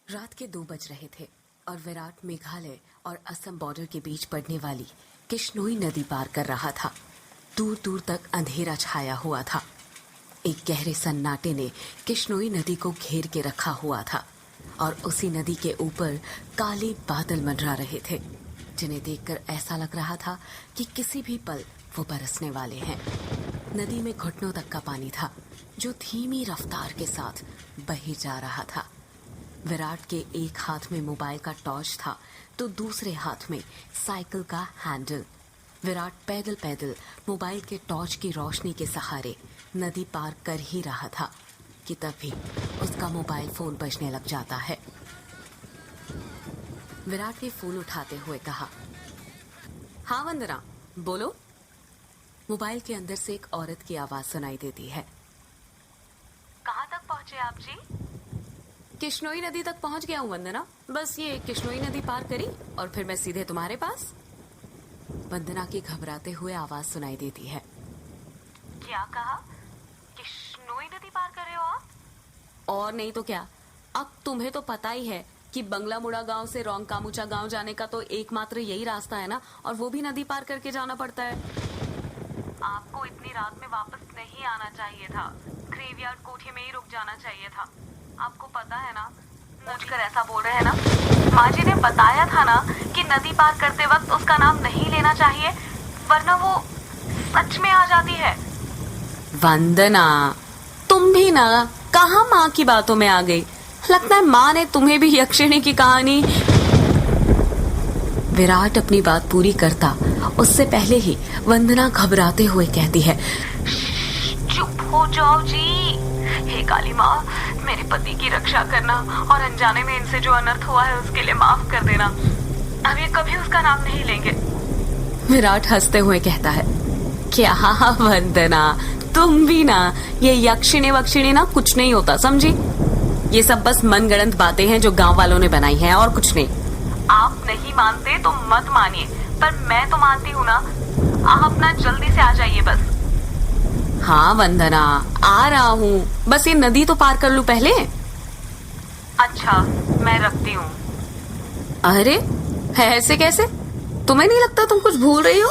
रात के 2 बज रहे थे और विराट मेघालय और असम बॉर्डर के बीच पड़ने वाली किश्नोई नदी पार कर रहा था। दूर दूर तक अंधेरा छाया हुआ था। एक गहरे सन्नाटे ने किश्नोई नदी को घेर के रखा हुआ था और उसी नदी के ऊपर काले बादल मंडरा रहे थे, जिन्हें देखकर ऐसा लग रहा था कि किसी भी पल वो बरसने वाले हैं। नदी में घुटनों तक का पानी था, जो धीमी रफ्तार के साथ बहे जा रहा था। विराट के एक हाथ में मोबाइल का टॉर्च था तो दूसरे हाथ में साइकिल का हैंडल। विराट पैदल पैदल मोबाइल के टॉर्च की रोशनी के सहारे नदी पार कर ही रहा था कि तभी उसका मोबाइल फोन बजने लग जाता है। विराट ने फोन उठाते हुए कहा, हाँ वंदना, बोलो। मोबाइल के अंदर से एक औरत की आवाज सुनाई देती है। कहाँ तक पहुँचे आप जी? किश्नोई नदी तक पहुंच गया हूँ वंदना। बस ये किश्नोई नदी पार करी और फिर मैं सीधे तुम्हारे पास। वंदना की घबराते हुए आवाज सुनाई देती है। क्या कहा? किश्नोई नदी पार कर रहे हो आप? और नहीं तो क्या। अब तुम्हें तो पता ही है कि बंगला मुड़ा गांव से रोंगकामुचा गांव जाने का तो एकमात्र यही रास्ता है ना, और वो भी नदी पार करके जाना पड़ता है। आपको इतनी रात में वापस नहीं आना चाहिए था। ग्रेवयार्ड कोठी में ही रुक जाना चाहिए था। आपको पता है ना, पूछकर ऐसा बोल रहे हैं ना। माँ जी ने बताया था ना कि नदी पार करते वक्त उसका नाम नहीं लेना चाहिए, वरना वो सच में आ जाती है। वंदना, तुम भी ना कहाँ माँ की बातों में आ गई। लगता है माँ ने तुम्हें भी यक्षिणी की कहानी। विराट अपनी बात पूरी करता उससे पहले ही वंदना घबराते हुए कहती है, चुप हो जाओ जी। हे काली माँ, मेरे पति की रक्षा करना और अनजाने में इनसे जो अनर्थ हुआ है उसके लिए माफ कर देना। अब ये कभी उसका नाम नहीं लेंगे। विराट हंसते हुए कहता है, क्या वंदना, तुम भी ना ये यक्षिणी वक्षिणी ना कुछ नहीं होता, समझी? ये सब बस मनगढ़ंत बातें हैं जो गांव वालों ने बनाई हैं और कुछ नहीं। आप नहीं मानते तो मत मानिए, पर मैं तो मानती हूँ ना। आप अपना जल्दी से आ जाइए बस। हाँ वंदना, आ रहा हूँ, बस ये नदी तो पार कर लूं पहले। अच्छा, मैं रखती हूँ। अरे ऐसे कैसे? तुम्हें नहीं लगता तुम कुछ भूल रही हो?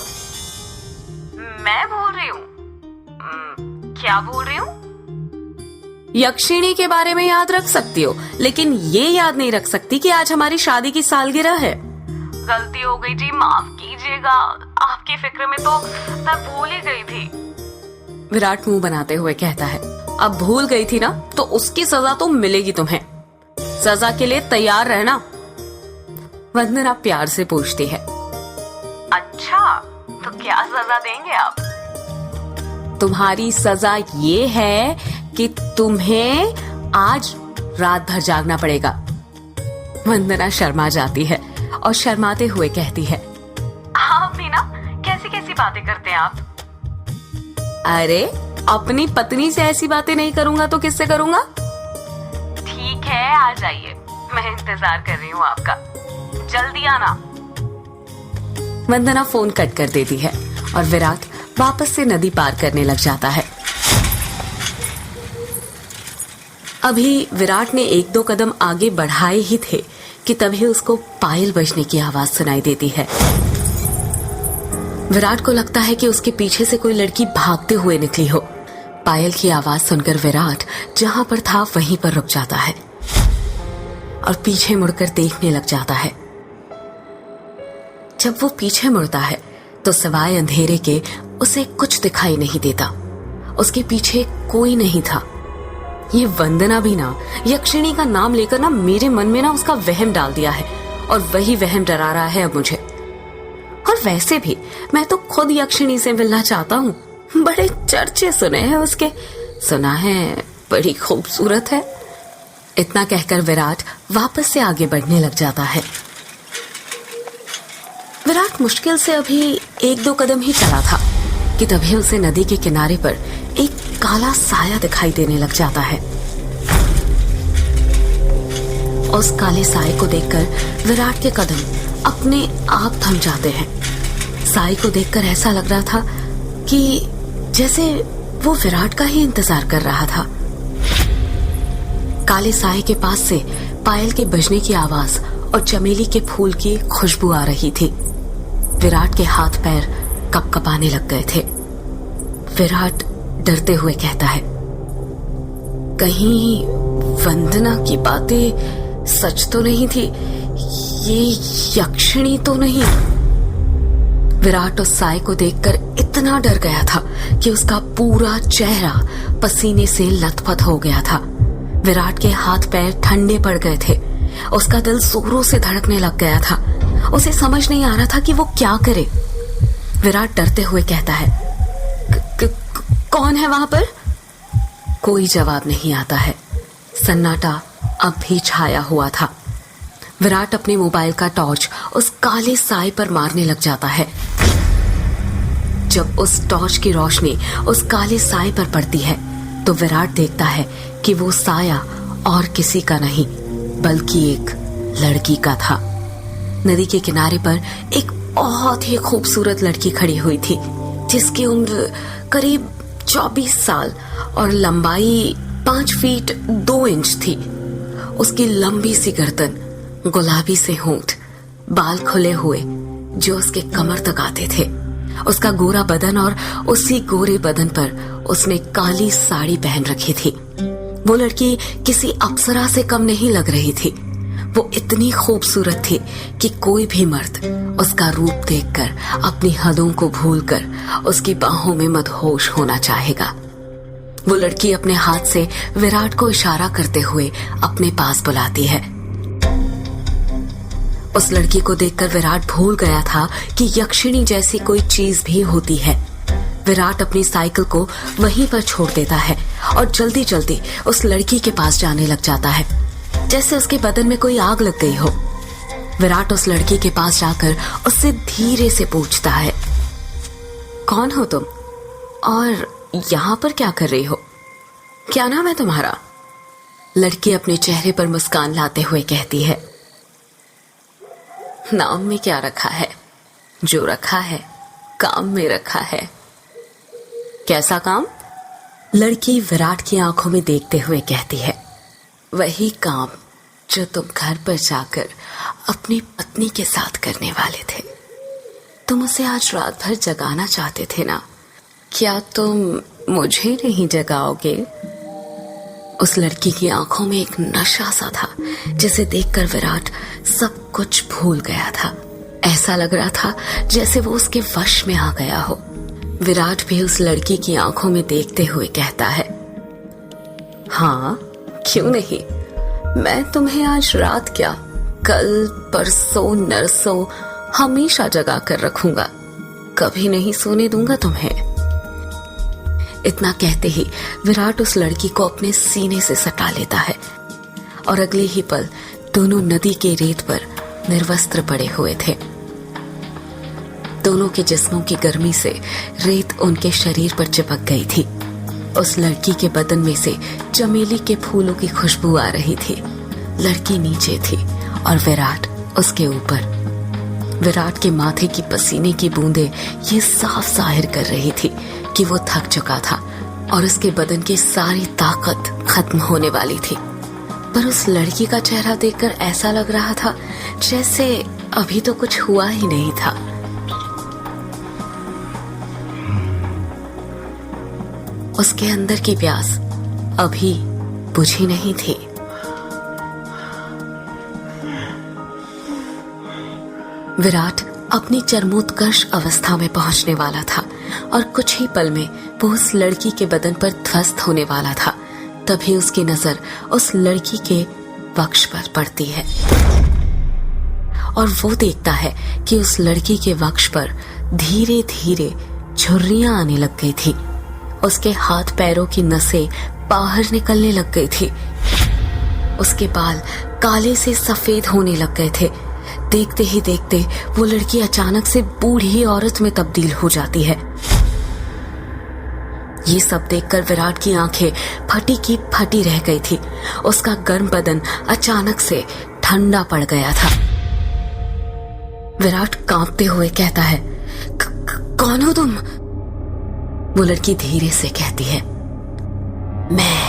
मैं भूल रही हूँ? क्या भूल रही हूँ? यक्षिणी के बारे में याद रख सकती हो, लेकिन ये याद नहीं रख सकती कि आज हमारी शादी की सालगिरह है। गलती हो गई जी, माफ कीजिएगा। आपकी फिक्र में तो मैं भूल ही गई थी। विराट मुंह बनाते हुए कहता है, अब भूल गई थी ना तो उसकी सजा तो मिलेगी तुम्हें। सजा के लिए तैयार रहना। वंदना प्यार से पूछती है, अच्छा, तो क्या सजा देंगे आप? तुम्हारी सजा ये है कि तुम्हें आज रात भर जागना पड़ेगा। वंदना शर्मा जाती है और शर्माते हुए कहती है, आप भी ना कैसी कैसी बातें करते हैं आप। अरे अपनी पत्नी से ऐसी बातें नहीं करूंगा तो किससे करूंगा? ठीक है, आ जाइए, मैं इंतजार कर रही हूँ आपका। जल्दी आना। वंदना फोन कट कर देती है और विराट वापस से नदी पार करने लग जाता है। अभी विराट ने 1-2 कदम आगे बढ़ाए ही थे कि तभी उसको पायल बजने की आवाज सुनाई देती है। विराट को लगता है कि उसके पीछे से कोई लड़की भागते हुए निकली हो। पायल की आवाज सुनकर विराट जहां पर था वहीं पर रुक जाता है और पीछे मुड़कर देखने लग जाता है। जब वो पीछे मुड़ता है तो सिवाय अंधेरे के उसे कुछ दिखाई नहीं देता। उसके पीछे कोई नहीं था। ये वंदना भी ना यक्षिणी का नाम लेकर ना मेरे मन में ना उसका वहम डाल दिया है और वही वहम डरा रहा है अब मुझे। और वैसे भी मैं तो खुद यक्षिणी से मिलना चाहता हूँ। बड़े चर्चे सुने हैं उसके, सुना है बड़ी खूबसूरत है। इतना कहकर विराट वापस से आगे बढ़ने लग जाता है। विराट मुश्किल से अभी 1-2 कदम ही चला था कि तभी उसे नदी के किनारे पर एक काला साया दिखाई देने लग जाता है। उस काले साये को देखकर विराट के कदम अपने आप थम जाते हैं। साये को देखकर ऐसा लग रहा था कि जैसे वो विराट का ही इंतजार कर रहा था। काले साये के पास से पायल के बजने की आवाज और चमेली के फूल की खुशबू आ रही थी। विराट के हाथ पैर कपकपाने लग गए थे। विराट डरते हुए कहता है, कहीं वंदना की बातें सच तो नहीं थी? ये यक्षिणी तो नहीं? विराट उस साय को देखकर इतना डर गया था कि उसका पूरा चेहरा पसीने से लथपथ हो गया था। विराट के हाथ पैर ठंडे पड़ गए थे। उसका दिल जोरों से धड़कने लग गया था। उसे समझ नहीं आ रहा था कि वो क्या करे। विराट डरते हुए कहता है, कौन है वहां पर? कोई जवाब नहीं आता है। सन्नाटा अब भी छाया हुआ था। विराट अपने मोबाइल का टॉर्च उस काले साए पर मारने लग जाता है। जब उस टॉर्च की रोशनी उस काले साए पर पड़ती है तो विराट देखता है कि वो साया और किसी का नहीं बल्कि एक लड़की का था। नदी के किनारे पर एक बहुत ही खूबसूरत लड़की खड़ी हुई थी, जिसकी उम्र करीब 24 साल और लंबाई 5 फीट 2 इंच थी। उसकी लंबी सी गर्दन, गुलाबी से होंठ, बाल खुले हुए जो उसके कमर तक आते थे, उसका गोरा बदन और उसी गोरे बदन पर उसने काली साड़ी पहन रखी थी। वो लड़की किसी अप्सरा से कम नहीं लग रही थी। वो इतनी खूबसूरत थी कि कोई भी मर्द उसका रूप देखकर अपनी हदों को भूलकर उसकी बाहों में मदहोश होना चाहेगा। वो लड़की अपने हाथ से विराट को इशारा करते हुए अपने पास बुलाती है। उस लड़की को देखकर विराट भूल गया था कि यक्षिणी जैसी कोई चीज भी होती है। विराट अपनी साइकिल को वहीं पर छोड़ देता है और जल्दी जल्दी उस लड़की के पास जाने लग जाता है, जैसे उसके बदन में कोई आग लग गई हो। विराट उस लड़की के पास जाकर उससे धीरे से पूछता है, कौन हो तुम और यहाँ पर क्या कर रही हो? क्या नाम है तुम्हारा? लड़की अपने चेहरे पर मुस्कान लाते हुए कहती है, नाम में क्या रखा है, जो रखा है काम में रखा है। कैसा काम? लड़की विराट की आंखों में देखते हुए कहती है, वही काम जो तुम घर पर जाकर अपनी पत्नी के साथ करने वाले थे। तुम उसे आज रात भर जगाना चाहते थे ना? क्या तुम मुझे नहीं जगाओगे? उस लड़की की आंखों में एक नशा सा था, जिसे देखकर विराट सब कुछ भूल गया था। ऐसा लग रहा था जैसे वो उसके वश में आ गया हो। विराट भी उस लड़की की आंखों में देखते हुए कहता है, हाँ क्यों नहीं, मैं तुम्हें आज रात क्या, कल परसों नरसों हमेशा जगा कर रखूंगा, कभी नहीं सोने दूंगा तुम्हें। इतना कहते ही विराट उस लड़की को अपने सीने से सटा लेता है और अगले ही पल दोनों नदी के रेत पर निर्वस्त्र पड़े हुए थे। दोनों के जिस्मों की गर्मी से रेत उनके शरीर पर चिपक गई थी। उस लड़की के बदन में से चमेली के फूलों की खुशबू आ रही थी। लड़की नीचे थी और विराट उसके ऊपर। विराट के माथे की पसीने की बूंदें ये साफ जाहिर कर रही थी कि वो थक चुका था और उसके बदन की सारी ताकत खत्म होने वाली थी। पर उस लड़की का चेहरा देखकर ऐसा लग रहा था जैसे अभी तो कुछ हुआ ही नहीं था। उसके अंदर की प्यास अभी बुझी नहीं थी। विराट अपनी चरमोत्कर्ष अवस्था में पहुंचने वाला था और कुछ ही पल में वो उस लड़की के बदन पर ध्वस्त होने वाला था। तभी उसकी नजर उस लड़की के वक्ष पर पड़ती है और वो देखता है कि उस लड़की के वक्ष पर धीरे धीरे झुर्रियां आने लग गई थी। उसके हाथ पैरों की नसें बाहर निकलने लग गई थी। उसके बाल काले से सफेद होने लग गए थे। देखते ही देखते वो लड़की अचानक से बूढ़ी औरत में तब्दील हो जाती है। ये सब देखकर विराट की आंखें फटी की फटी रह गई थी। उसका गर्म बदन अचानक से ठंडा पड़ गया था। विराट कांपते हुए कहता है, कौन हो तुम? वो लड़की धीरे से कहती है, मैं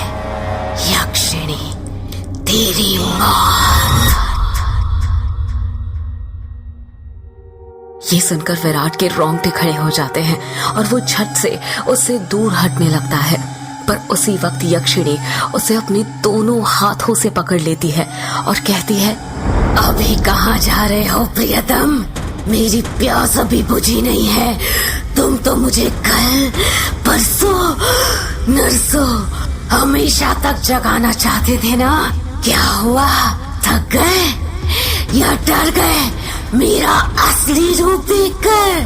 यक्षिणी तेरी मौत। ये सुनकर विराट के रोंगटे खड़े हो जाते हैं और वो झट से उससे दूर हटने लगता है। पर उसी वक्त यक्षिणी उसे अपने दोनों हाथों से पकड़ लेती है और कहती है, अभी कहाँ जा रहे हो प्रियतम? मेरी प्यास अभी बुझी नहीं है। तुम तो मुझे कल, परसों, नरसों हमेशा तक जगाना चाहते थे ना। क्या हुआ? थक गए या डर गए मेरा असली रूप देखकर?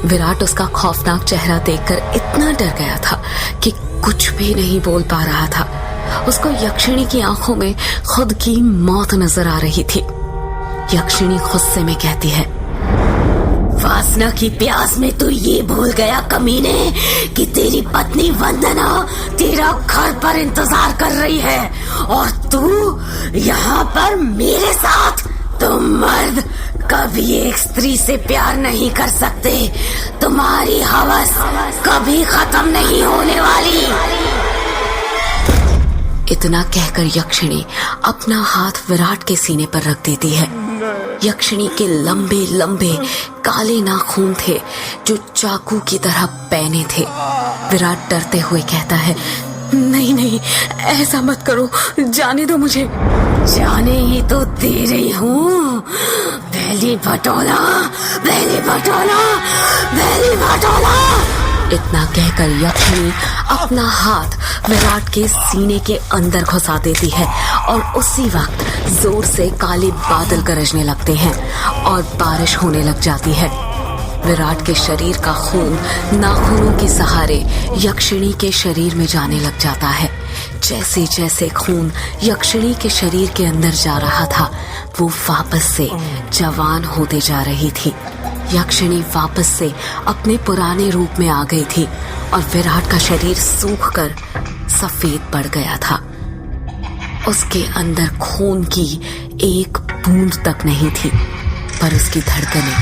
विराट उसका खौफनाक चेहरा देखकर इतना डर गया था कि कुछ भी नहीं बोल पा रहा था। उसको यक्षिणी की आंखों में खुद की मौत नजर आ रही थी। यक्षिणी गुस्से में कहती है, वासना की प्यास में तू ये भूल गया कमीने कि तेरी पत्नी वंदना तेरा घर पर इंतजार कर रही है और तू यहाँ पर मेरे साथ। तुम मर्द कभी एक स्त्री से प्यार नहीं कर सकते। तुम्हारी हवस कभी खत्म नहीं होने वाली। इतना कहकर यक्षिणी अपना हाथ विराट के सीने पर रख देती है। यक्षिणी के लंबे लंबे काले नाखून थे जो चाकू की तरह पैने थे। विराट डरते हुए कहता है, नहीं नहीं, ऐसा मत करो, जाने दो मुझे। जाने ही तो दे रही हूँ। पहली भटोला, पहली भटोला, पहली भटोला। इतना कहकर यक्षिणी अपना हाथ विराट के सीने के अंदर घुसा देती है और उसी वक्त जोर से काले बादल गरजने लगते हैं और बारिश होने लग जाती है। विराट के शरीर का खून नाखूनों के सहारे यक्षिणी के शरीर में जाने लग जाता है। जैसे जैसे खून यक्षिणी के शरीर के अंदर जा रहा था, वो वापस से जवान होते जा रही थी। यक्षिणी वापस से अपने पुराने रूप में आ गई थी और विराट का शरीर सूखकर सफेद पड़ गया था। उसके अंदर खून की एक बूंद तक नहीं थी, पर उसकी धड़कनें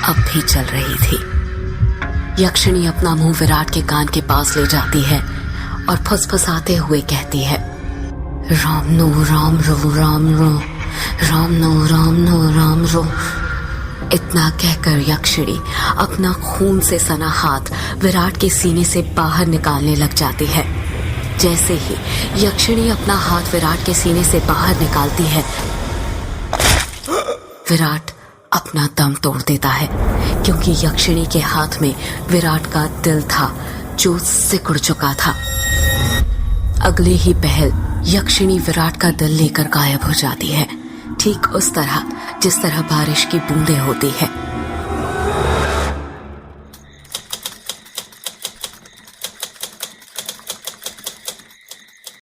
अब भी चल रही थी। यक्षिणी अपना मुंह विराट के कान के पास ले जाती है और फुसफुसाते हुए कहती है, राम नो राम रो, राम रो, राम नो राम नो राम रो। इतना कहकर यक्षिणी अपना खून से सना हाथ विराट के सीने से बाहर निकालने लग जाती है। जैसे ही यक्षिणी अपना हाथ विराट के सीने से बाहर निकालती है, विराट अपना दम तोड़ देता है, क्योंकि यक्षिणी के हाथ में विराट का दिल था जो सिकुड़ चुका था। अगले ही पहल यक्षिणी विराट का दिल लेकर गायब हो जाती है, ठीक उस तरह जिस तरह बारिश की बूंदें होती है।